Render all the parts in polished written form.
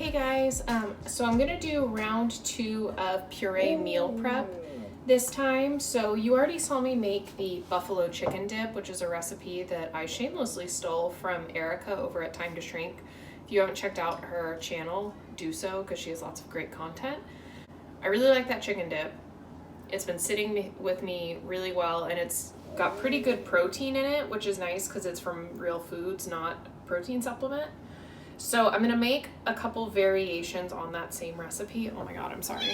Hey guys, so I'm gonna do round 2 of puree meal prep this time. So you already saw me make the buffalo chicken dip, which is a recipe that I shamelessly stole from Erica over at Time to Shrink. If you haven't checked out her channel, do so because she has lots of great content. I really like that chicken dip. It's been sitting with me really well, and it's got pretty good protein in it, which is nice because it's from real foods, not a protein supplement. So I'm gonna make a couple variations on that same recipe. Oh my God, I'm sorry.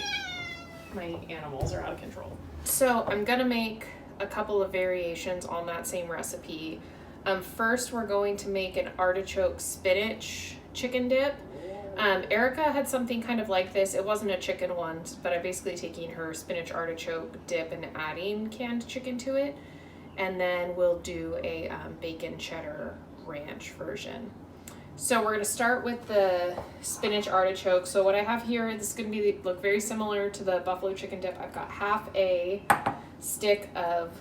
My animals are out of control. So I'm gonna make a couple of variations on that same recipe. First, we're going to make an artichoke spinach chicken dip. Erica had something kind of like this. It wasn't a chicken one, but I'm basically taking her spinach artichoke dip and adding canned chicken to it. And then we'll do a bacon cheddar ranch version. So we're gonna start with the spinach artichoke. So what I have here, this is gonna look very similar to the buffalo chicken dip. I've got half a stick of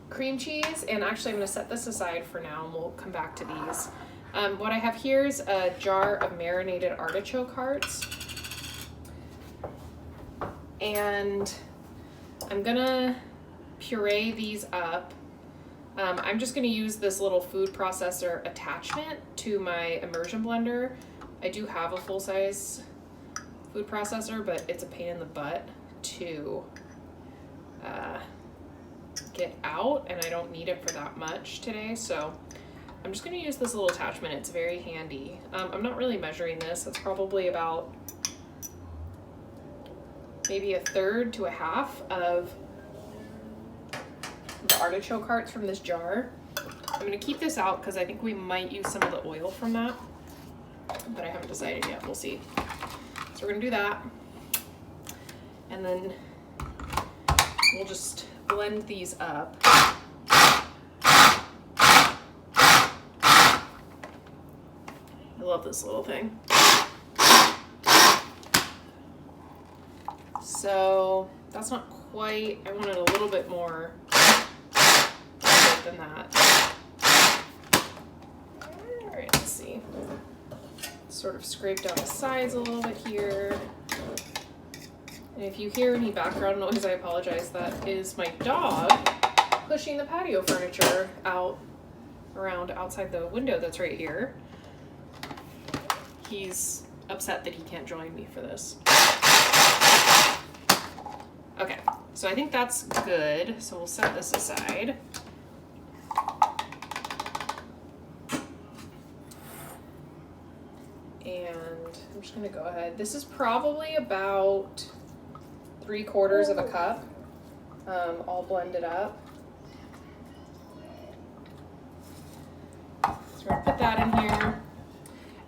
cream cheese, and actually I'm gonna set this aside for now and we'll come back to these. What I have here is a jar of marinated artichoke hearts. And I'm gonna puree these up. I'm just going to use this little food processor attachment to my immersion blender. I do have a full-size food processor, but it's a pain in the butt to get out, and I don't need it for that much today, so I'm just going to use this little attachment. It's very handy. I'm not really measuring this. It's probably about maybe a third to a half of the artichoke hearts from this jar. I'm going to keep this out because I think we might use some of the oil from that, but I haven't decided yet. We'll see. So we're going to do that, and then we'll just blend these up. I love this little thing. So that's not quite, I wanted a little bit more than that. All right, let's see. Sort of scrape down the sides a little bit here. And if you hear any background noise, I apologize. That is my dog pushing the patio furniture around outside the window that's right here. He's upset that he can't join me for this. Okay, so I think that's good. So we'll set this aside. And I'm just gonna go ahead. This is probably about 3/4 of a cup, all blended up. So we're gonna put that in here.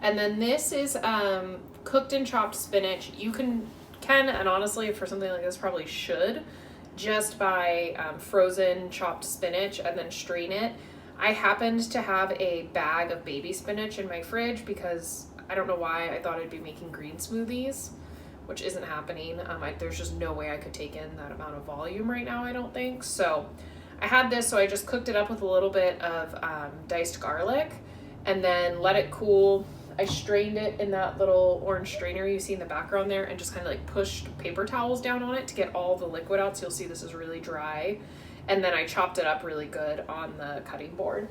And then this is cooked and chopped spinach. You can, and honestly, for something like this, probably should just buy frozen chopped spinach and then strain it. I happened to have a bag of baby spinach in my fridge because I don't know why I thought I'd be making green smoothies, which isn't happening. There's just no way I could take in that amount of volume right now, I don't think. So I had this, so I just cooked it up with a little bit of diced garlic and then let it cool. I strained it in that little orange strainer you see in the background there and just kind of like pushed paper towels down on it to get all the liquid out. So you'll see this is really dry. And then I chopped it up really good on the cutting board.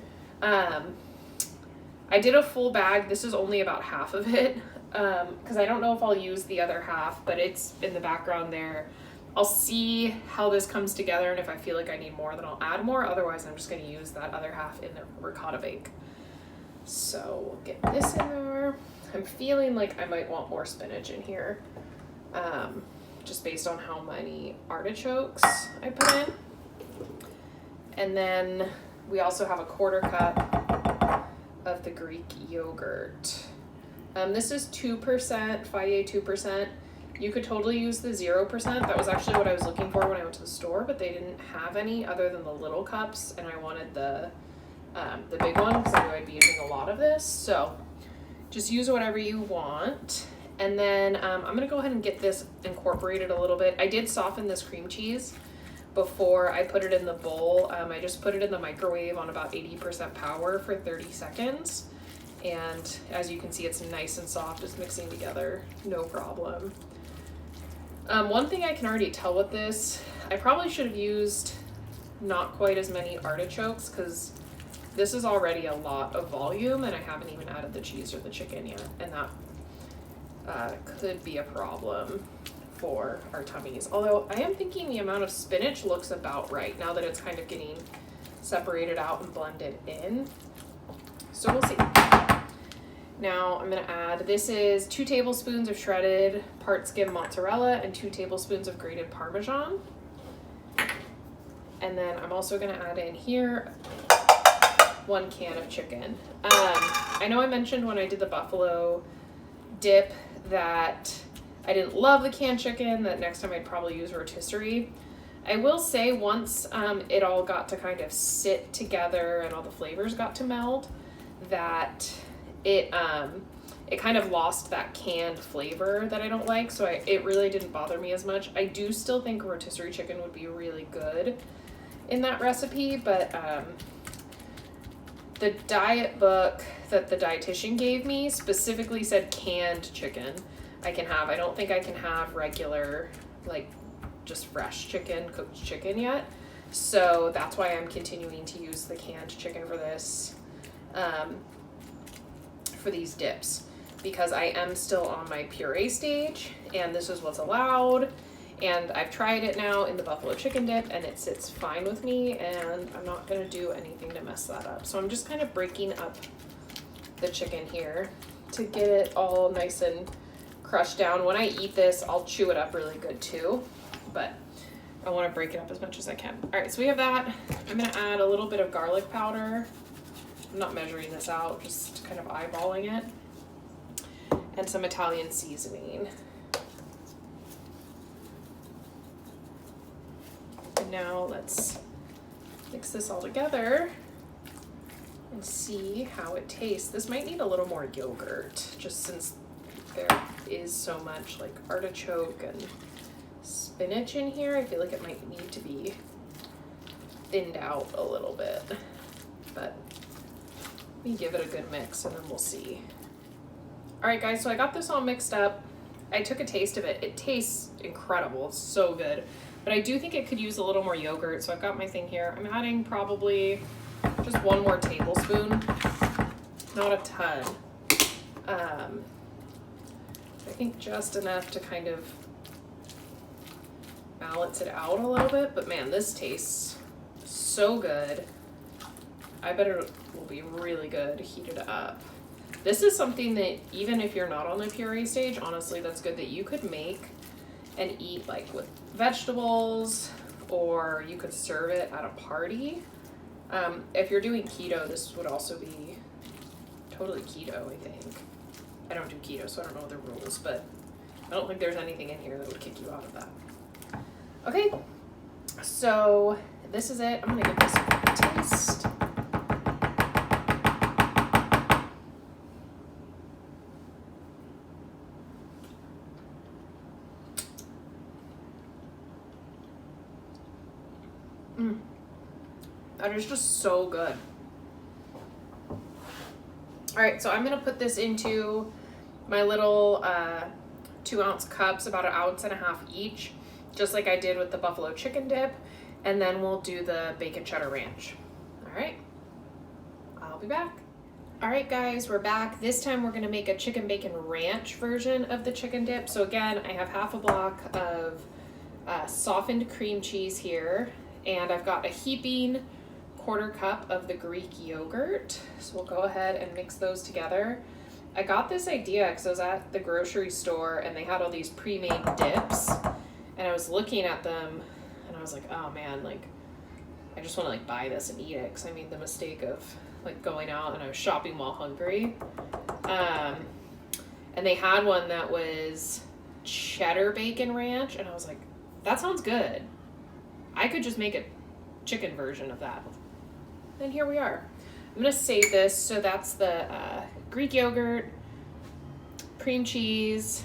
I did a full bag. This is only about half of it because I don't know if I'll use the other half, but it's in the background there. I'll see how this comes together, and if I feel like I need more, then I'll add more. Otherwise, I'm just going to use that other half in the ricotta bake. So we'll get this in there. I'm feeling like I might want more spinach in here, just based on how many artichokes I put in. And then we also have a 1/4 cup of the Greek yogurt. This is 2%, Fage 2%. You could totally use the 0%. That was actually what I was looking for when I went to the store, but they didn't have any other than the little cups, and I wanted the big one because I knew I'd be using a lot of this. So just use whatever you want. And then I'm gonna go ahead and get this incorporated a little bit. I did soften this cream cheese before I put it in the bowl. I just put it in the microwave on about 80% power for 30 seconds. And as you can see, it's nice and soft, it's mixing together, no problem. One thing I can already tell with this, I probably should have used not quite as many artichokes because this is already a lot of volume and I haven't even added the cheese or the chicken yet, and that could be a problem for our tummies. Although I am thinking the amount of spinach looks about right now that it's kind of getting separated out and blended in. So we'll see. Now I'm gonna add, this is 2 tablespoons of shredded part skim mozzarella and 2 tablespoons of grated Parmesan. And then I'm also gonna add in here 1 can of chicken. I know I mentioned when I did the buffalo dip that I didn't love the canned chicken, that next time I'd probably use rotisserie. I will say once it all got to kind of sit together and all the flavors got to meld, that it kind of lost that canned flavor that I don't like, so it really didn't bother me as much. I do still think rotisserie chicken would be really good in that recipe, but the diet book that the dietitian gave me specifically said canned chicken I can have. I don't think I can have regular, like just fresh chicken, cooked chicken yet. So that's why I'm continuing to use the canned chicken for this, for these dips, because I am still on my puree stage and this is what's allowed. And I've tried it now in the buffalo chicken dip and it sits fine with me, and I'm not gonna do anything to mess that up. So I'm just kind of breaking up the chicken here to get it all nice and crushed down. When I eat this, I'll chew it up really good too, but I wanna break it up as much as I can. All right, so we have that. I'm gonna add a little bit of garlic powder. I'm not measuring this out, just kind of eyeballing it. And some Italian seasoning. Now let's mix this all together and see how it tastes. This might need a little more yogurt, just since there is so much like artichoke and spinach in here. I feel like it might need to be thinned out a little bit, but let me give it a good mix and then we'll see. All right guys, so I got this all mixed up. I took a taste of it. It tastes incredible, it's so good. But I do think it could use a little more yogurt, so I've got my thing here. I'm adding probably just 1 more tablespoon, not a ton. I think just enough to kind of balance it out a little bit, but man, this tastes so good. I bet it will be really good heated up. This is something that even if you're not on the puree stage, honestly, that's good that you could make and eat like with vegetables, or you could serve it at a party. If you're doing keto, this would also be totally keto, I think. I don't do keto, so I don't know the rules, but I don't think there's anything in here that would kick you out of that. Okay, so this is it. I'm gonna give this a taste. That is just so good. All right, so I'm gonna put this into my little 2-ounce cups, about 1.5 ounces each, just like I did with the buffalo chicken dip, and then we'll do the bacon cheddar ranch. All right, I'll be back. All right guys, we're back. This time we're gonna make a chicken bacon ranch version of the chicken dip. So again, I have 1/2 block of softened cream cheese here, and I've got a heaping 1/4 cup of the Greek yogurt. So we'll go ahead and mix those together. I got this idea because I was at the grocery store and they had all these pre-made dips, and I was looking at them and I was like, oh man, like I just want to like buy this and eat it, because I made the mistake of like going out and I was shopping while hungry. And they had one that was cheddar bacon ranch, and I was like, that sounds good. I could just make a chicken version of that. And here we are. I'm gonna save this. So that's the Greek yogurt, cream cheese,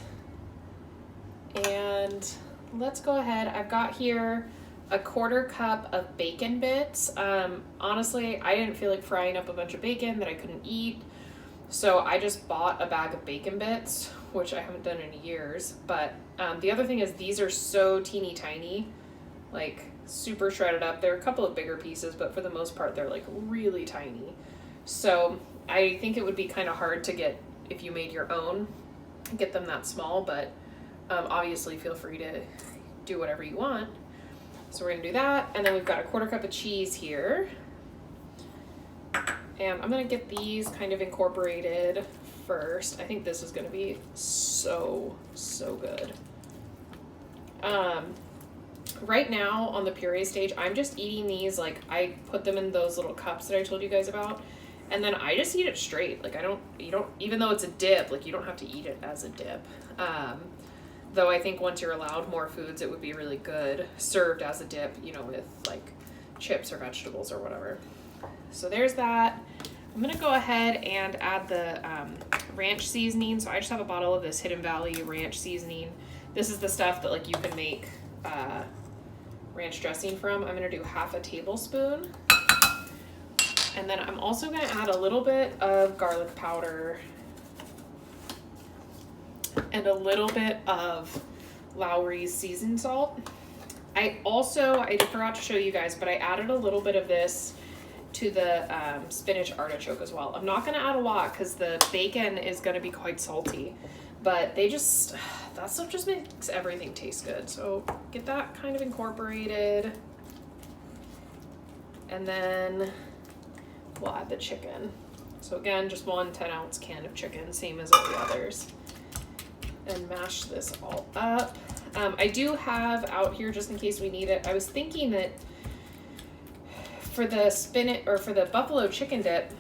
and let's go ahead. I've got here a 1/4 cup of bacon bits. Honestly, I didn't feel like frying up a bunch of bacon that I couldn't eat. So I just bought a bag of bacon bits, which I haven't done in years. But the other thing is these are so teeny tiny, like super shredded up. There are a couple of bigger pieces, but for the most part, they're like really tiny. So I think it would be kind of hard to get, if you made your own, get them that small, but obviously feel free to do whatever you want. So we're gonna do that. And then we've got a 1/4 cup of cheese here. And I'm gonna get these kind of incorporated first. I think this is gonna be so good. Right now on the puree stage, I'm just eating these, like I put them in those little cups that I told you guys about, and then I just eat it straight. Like you don't, even though it's a dip, like you don't have to eat it as a dip. Though I think once you're allowed more foods, it would be really good served as a dip, you know, with like chips or vegetables or whatever. So there's that. I'm gonna go ahead and add the ranch seasoning. So I just have a bottle of this Hidden Valley ranch seasoning. This is the stuff that like you can make ranch dressing from. I'm gonna do 1/2 tablespoon. And then I'm also gonna add a little bit of garlic powder and a little bit of Lowry's seasoned salt. I forgot to show you guys, but I added a little bit of this to the spinach artichoke as well. I'm not gonna add a lot because the bacon is gonna be quite salty, but that stuff just makes everything taste good. So get that kind of incorporated. And then we'll add the chicken. So again, just 1 10-ounce can of chicken, same as all the others. And mash this all up. I do have out here, just in case we need it, I was thinking that for the spinach, or for the buffalo chicken dip,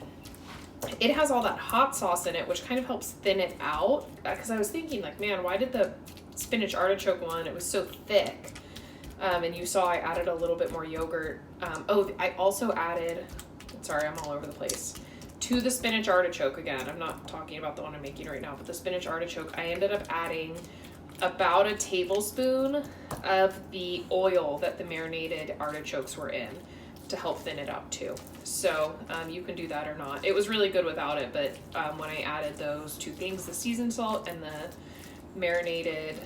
it has all that hot sauce in it, which kind of helps thin it out. Because I was thinking, like, man, why did the spinach artichoke one, it was so thick. And you saw I added a little bit more yogurt. I also added, sorry, I'm all over the place. To the spinach artichoke, again, I'm not talking about the one I'm making right now, but the spinach artichoke, I ended up adding about a tablespoon of the oil that the marinated artichokes were in to help thin it out too. So you can do that or not. It was really good without it, but when I added those 2 things, the seasoned salt and the marinated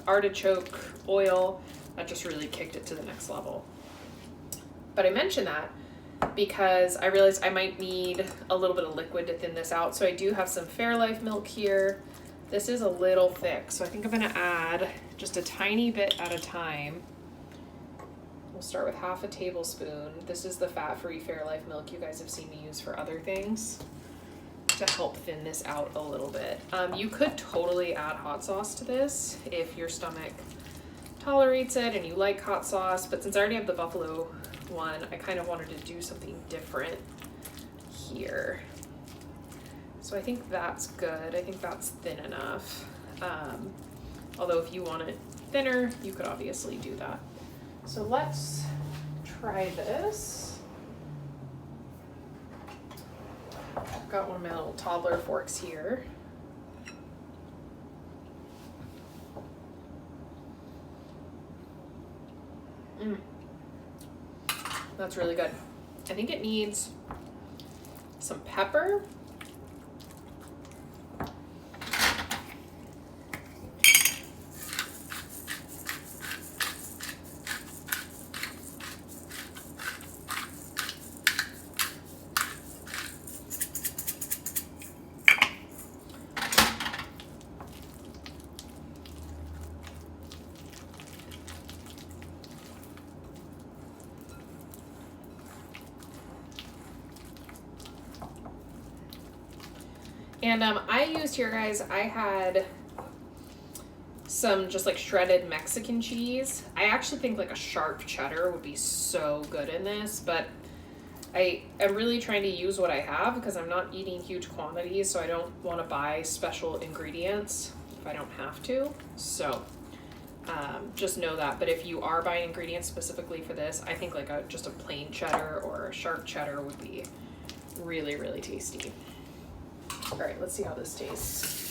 artichoke oil, that just really kicked it to the next level. But I mentioned that because I realized I might need a little bit of liquid to thin this out. So I do have some Fairlife milk here. This is a little thick, so I think I'm gonna add just a tiny bit at a time. We'll start with 1/2 tablespoon. This is the fat-free Fairlife milk you guys have seen me use for other things to help thin this out a little bit. You could totally add hot sauce to this if your stomach tolerates it and you like hot sauce, but since I already have the buffalo one, I kind of wanted to do something different here. So I think that's good. I think that's thin enough. Although if you want it thinner, you could obviously do that. So let's try this. I've got one of my little toddler forks here. That's really good. I think it needs some pepper. And I used here, guys, I had some just like shredded Mexican cheese. I actually think like a sharp cheddar would be so good in this, but I am really trying to use what I have because I'm not eating huge quantities, so I don't want to buy special ingredients if I don't have to. So just know that. But if you are buying ingredients specifically for this, I think like just a plain cheddar or a sharp cheddar would be really, really tasty. All right, let's see how this tastes.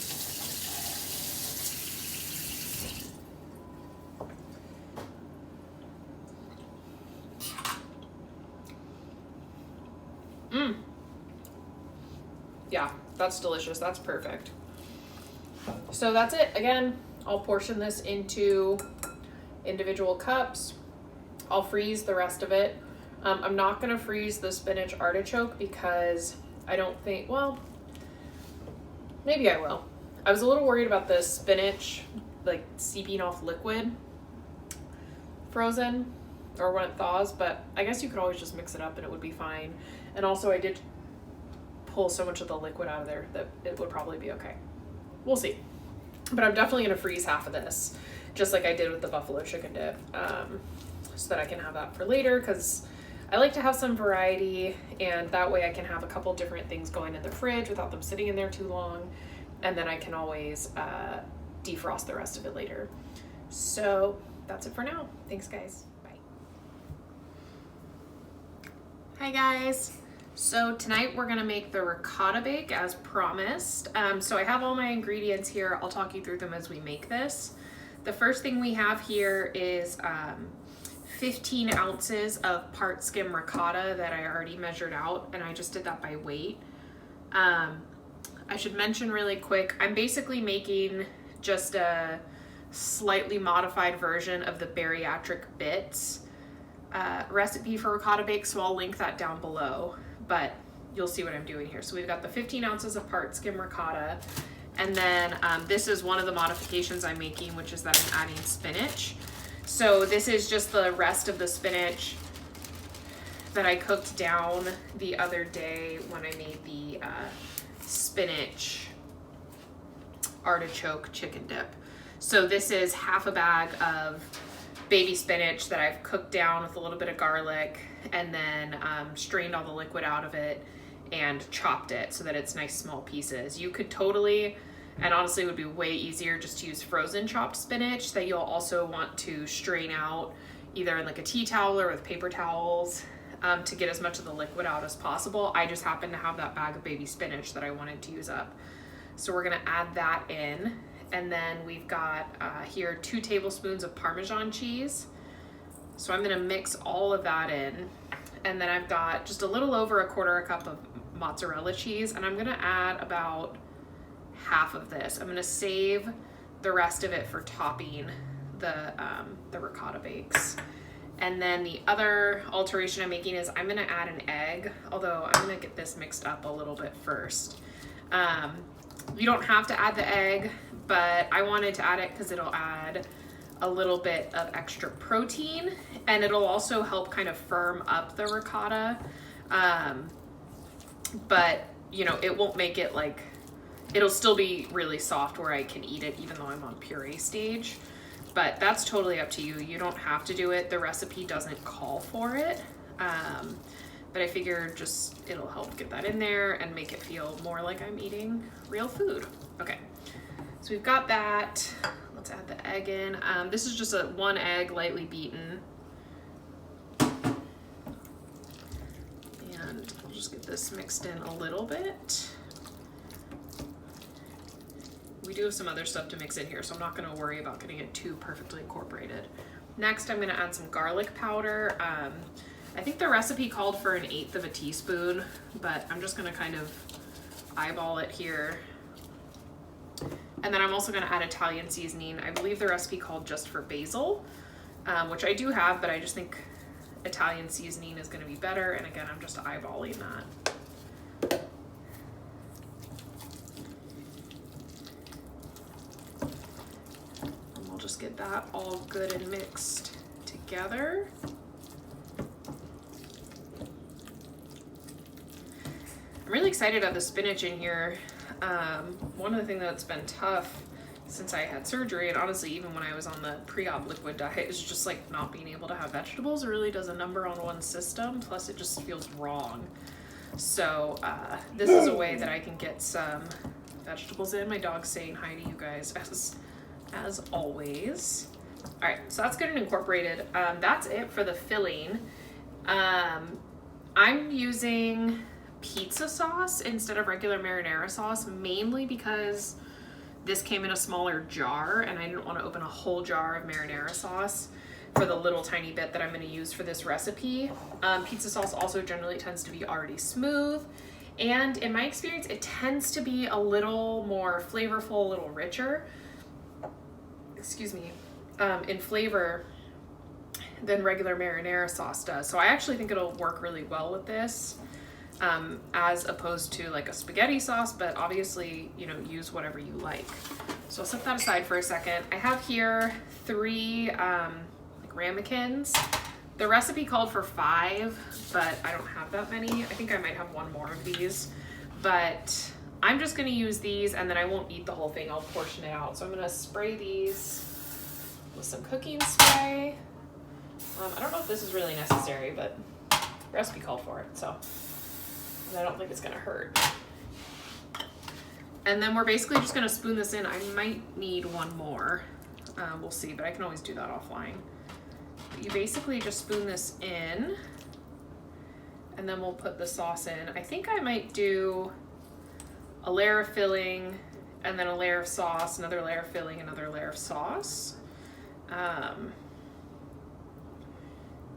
Yeah, that's delicious. That's perfect. So that's it. Again, I'll portion this into individual cups. I'll freeze the rest of it. I'm not gonna freeze the spinach artichoke because I don't think, well, maybe I will. I was a little worried about the spinach like seeping off liquid frozen or when it thaws, but I guess you could always just mix it up and it would be fine. And also I did pull so much of the liquid out of there that it would probably be okay. We'll see. But I'm definitely gonna freeze half of this, just like I did with the buffalo chicken dip, so that I can have that for later, because I like to have some variety, and that way I can have a couple different things going in the fridge without them sitting in there too long, and then I can always defrost the rest of it later. So that's it for now. Thanks, guys. Bye. Hi, guys. So tonight we're gonna make the ricotta bake as promised. So I have all my ingredients here. I'll talk you through them as we make this. The first thing we have here is 15 ounces of part skim ricotta that I already measured out, and I just did that by weight. I should mention really quick, I'm basically making just a slightly modified version of the bariatric bits recipe for ricotta bake, so I'll link that down below, but you'll see what I'm doing here. So we've got the 15 ounces of part skim ricotta, and then this is one of the modifications I'm making, which is that I'm adding spinach. So this is just the rest of the spinach that I cooked down the other day when I made the spinach artichoke chicken dip. So this is half a bag of baby spinach that I've cooked down with a little bit of garlic, and then strained all the liquid out of it and chopped it so that it's nice small pieces. You could totally, and honestly it would be way easier just to use frozen chopped spinach that you'll also want to strain out either in like a tea towel or with paper towels to get as much of the liquid out as possible. I just happen to have that bag of baby spinach that I wanted to use up. So we're gonna add that in. And then we've got here 2 tablespoons of Parmesan cheese. So I'm gonna mix all of that in. And then I've got just a little over a 1/4 cup of mozzarella cheese, and I'm gonna add about half of this. I'm gonna save the rest of it for topping the ricotta bakes. And then the other alteration I'm making is I'm gonna add an egg, although I'm gonna get this mixed up a little bit first. You don't have to add the egg, but I wanted to add it because it'll add a little bit of extra protein, and it'll also help kind of firm up the ricotta. But you know, it won't make it like, it'll still be really soft where I can eat it even though I'm on puree stage. But that's totally up to you. You don't have to do it. The recipe doesn't call for it. But I figured just it'll help get that in there and make it feel more like I'm eating real food. Okay, so we've got that. Let's add the egg in. This is just a 1 egg lightly beaten. And I'll just get this mixed in a little bit. We do have some other stuff to mix in here, so I'm not gonna worry about getting it too perfectly incorporated. Next, I'm gonna add some garlic powder. I think the recipe called for 1/8 of a teaspoon, but I'm just gonna kind of eyeball it here. And then I'm also gonna add Italian seasoning. I believe the recipe called just for basil, which I do have, but I just think Italian seasoning is gonna be better. And again, I'm just eyeballing that. And we'll just get that all good and mixed together. I'm really excited to have the spinach in here. One of the things that's been tough since I had surgery, and honestly even when I was on the pre-op liquid diet, is just like not being able to have vegetables. It really does a number on one's system, plus it just feels wrong. So this is a way that I can get some vegetables in. My dog's saying hi to you guys as always. All right, so that's good and incorporated. That's it for the filling. I'm using pizza sauce instead of regular marinara sauce, mainly because this came in a smaller jar and I didn't want to open a whole jar of marinara sauce for the little tiny bit that I'm going to use for this recipe. Pizza sauce also generally tends to be already smooth, And in my experience, it tends to be a little more flavorful, a little richer, excuse me, in flavor than regular marinara sauce does. So I actually think it'll work really well with this, as opposed to like a spaghetti sauce, but obviously, you know, use whatever you like. So I'll set that aside for a second. I have here 3 like ramekins. The recipe called for 5, but I don't have that many. I think I might have 1 more of these, but I'm just gonna use these, and then I won't eat the whole thing. I'll portion it out. So I'm gonna spray these with some cooking spray. I don't know if this is really necessary, but the recipe called for it, so I don't think it's gonna hurt. And then we're basically just gonna spoon this in. I might need 1 more. We'll see, but I can always do that offline. You basically just spoon this in, and then we'll put the sauce in. I think I might do a layer of filling, and then a layer of sauce, another layer of filling, another layer of sauce.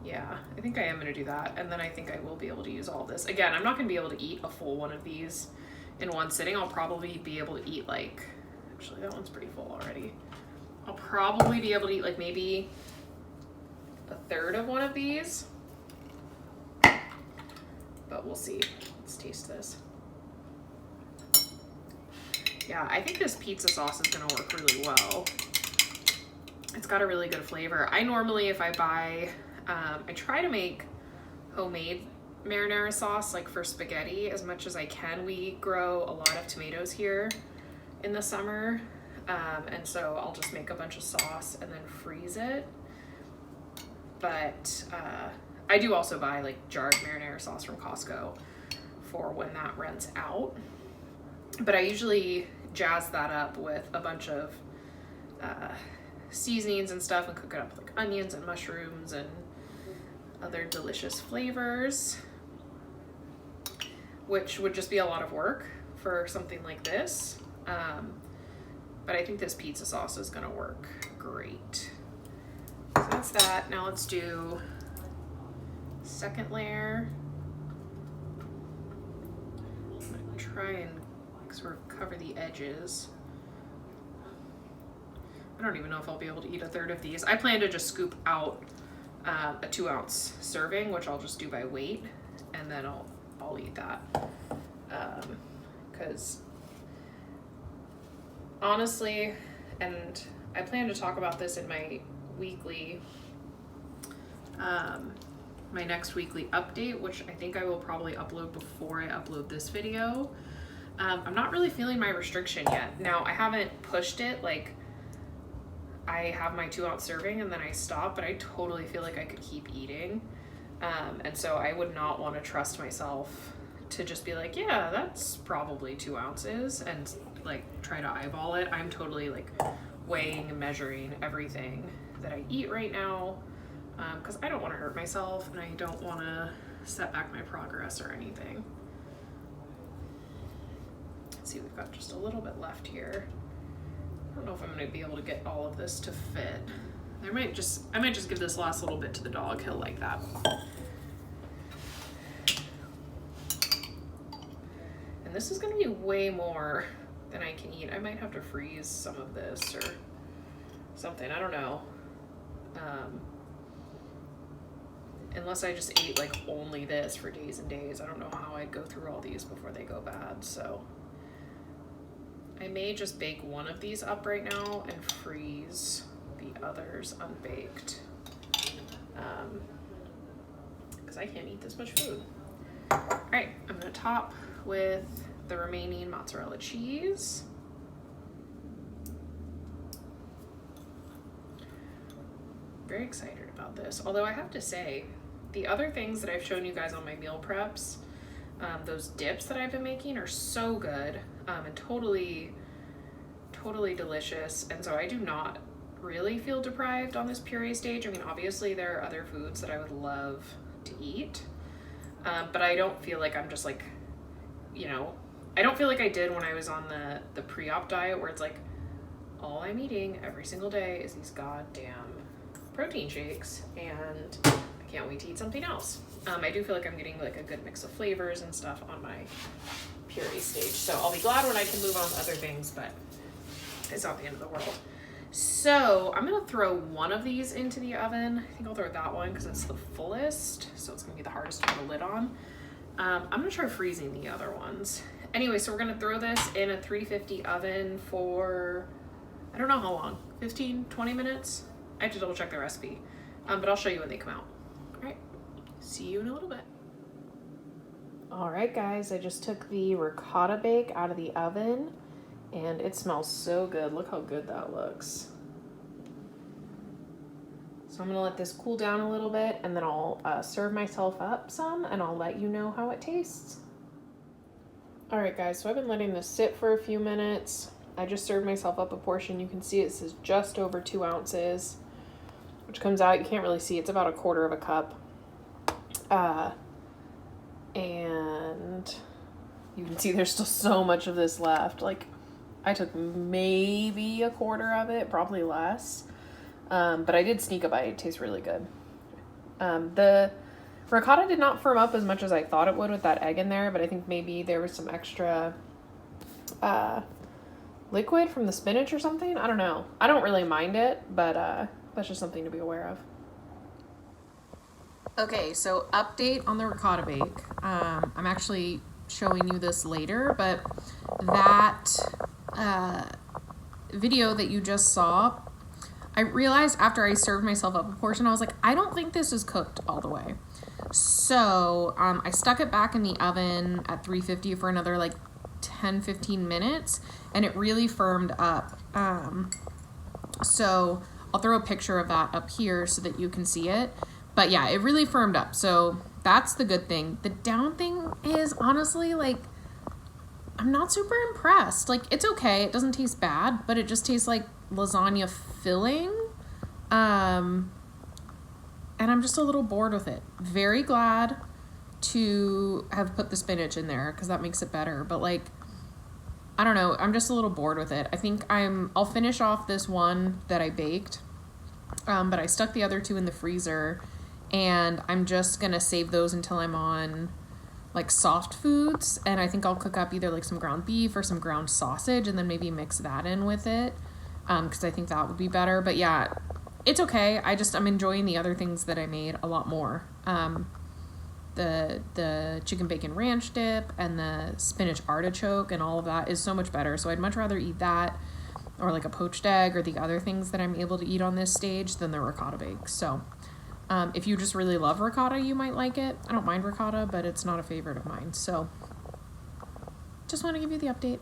Yeah, I think I am gonna do that, and then I think I will be able to use all this. Again, I'm not gonna be able to eat a full one of these in one sitting. I'll probably be able to eat like, actually that one's pretty full already. I'll probably be able to eat like maybe a third of one of these, but we'll see. Let's taste this. Yeah, I think this pizza sauce is gonna work really well. It's got a really good flavor. I normally, if I buy, I try to make homemade marinara sauce like for spaghetti as much as I can. We grow a lot of tomatoes here in the summer, and so I'll just make a bunch of sauce and then freeze it. But I do also buy like jarred marinara sauce from Costco for when that runs out. But I usually jazz that up with a bunch of seasonings and stuff and cook it up with like onions and mushrooms and other delicious flavors, which would just be a lot of work for something like this. But I think this pizza sauce is gonna work great. So that's that. Now let's do second layer. I'm gonna try and sort of cover the edges. I don't even know if I'll be able to eat a third of these. I plan to just scoop out a 2-ounce serving, which I'll just do by weight, and then I'll eat that. Because honestly, and I plan to talk about this in my weekly, my next weekly update, which I think I will probably upload before I upload this video. I'm not really feeling my restriction yet. Now, I haven't pushed it, like I have my 2-ounce serving and then I stop, but I totally feel like I could keep eating. And so I would not want to trust myself to just be like, yeah, that's probably 2 ounces, and like try to eyeball it. I'm totally like weighing and measuring everything that I eat right now, because I don't want to hurt myself and I don't want to set back my progress or anything. Let's see, we've got just a little bit left here. I don't know if I'm going to be able to get all of this to fit. I might just give this last little bit to the dog. He'll like that. And this is going to be way more than I can eat. I might have to freeze some of this or something. I don't know. Unless I just ate like only this for days and days. I don't know how I'd go through all these before they go bad. So I may just bake one of these up right now and freeze the others unbaked, because I can't eat this much food. All right, I'm gonna top with the remaining mozzarella cheese. Very excited about this. Although I have to say, the other things that I've shown you guys on my meal preps, those dips that I've been making are so good, and totally delicious. And so I do not really feel deprived on this puree stage. I mean, obviously there are other foods that I would love to eat, but I don't feel like I'm just like, you know, I don't feel like I did when I was on the pre-op diet, where it's like all I'm eating every single day is these goddamn protein shakes, and I I can't wait to eat something else. I do feel like I'm getting like a good mix of flavors and stuff on my puree stage. So I'll be glad when I can move on to other things, but it's not the end of the world. So I'm gonna throw one of these into the oven. I think I'll throw that one because it's the fullest, so it's gonna be the hardest to put a lid on. I'm gonna try freezing the other ones. Anyway, so we're gonna throw this in a 350 oven for, I don't know how long, 15, 20 minutes? I have to double check the recipe, but I'll show you when they come out. All right, see you in a little bit. All right, guys, I just took the ricotta bake out of the oven, and it smells so good. Look how good that looks. So I'm gonna let this cool down a little bit, and then I'll serve myself up some, and I'll let you know how it tastes. All right, guys, so I've been letting this sit for a few minutes. I just served myself up a portion. You can see it says just over 2 ounces, which comes out, you can't really see, it's about 1/4 cup. And you can see there's still so much of this left. Like, I took maybe 1/4 of it, probably less. But I did sneak a bite. It tastes really good. The ricotta did not firm up as much as I thought it would with that egg in there, but I think maybe there was some extra liquid from the spinach or something. I don't know. I don't really mind it, but that's just something to be aware of. Okay, so update on the ricotta bake. I'm actually showing you this later, but that video that you just saw, I realized after I served myself up a portion, I was like, I don't think this is cooked all the way. So I stuck it back in the oven at 350 for another like 10-15 minutes, and it really firmed up. So I'll throw a picture of that up here so that you can see it. But yeah, it really firmed up. So that's the good thing. The down thing is honestly, like, I'm not super impressed. Like, it's okay. It doesn't taste bad, but it just tastes like lasagna filling. And I'm just a little bored with it. Very glad to have put the spinach in there because that makes it better. But like, I don't know. I'm just a little bored with it. I think I'll finish off this one that I baked. But I stuck the other 2 in the freezer, and I'm just gonna save those until I'm on like soft foods, and I think I'll cook up either like some ground beef or some ground sausage and then maybe mix that in with it, because I think that would be better. But yeah, it's okay. I'm enjoying the other things that I made a lot more. The chicken bacon ranch dip and the spinach artichoke and all of that is so much better, so I'd much rather eat that or like a poached egg or the other things that I'm able to eat on this stage than the ricotta bake. So if you just really love ricotta, you might like it. I don't mind ricotta, but it's not a favorite of mine. So just want to give you the update.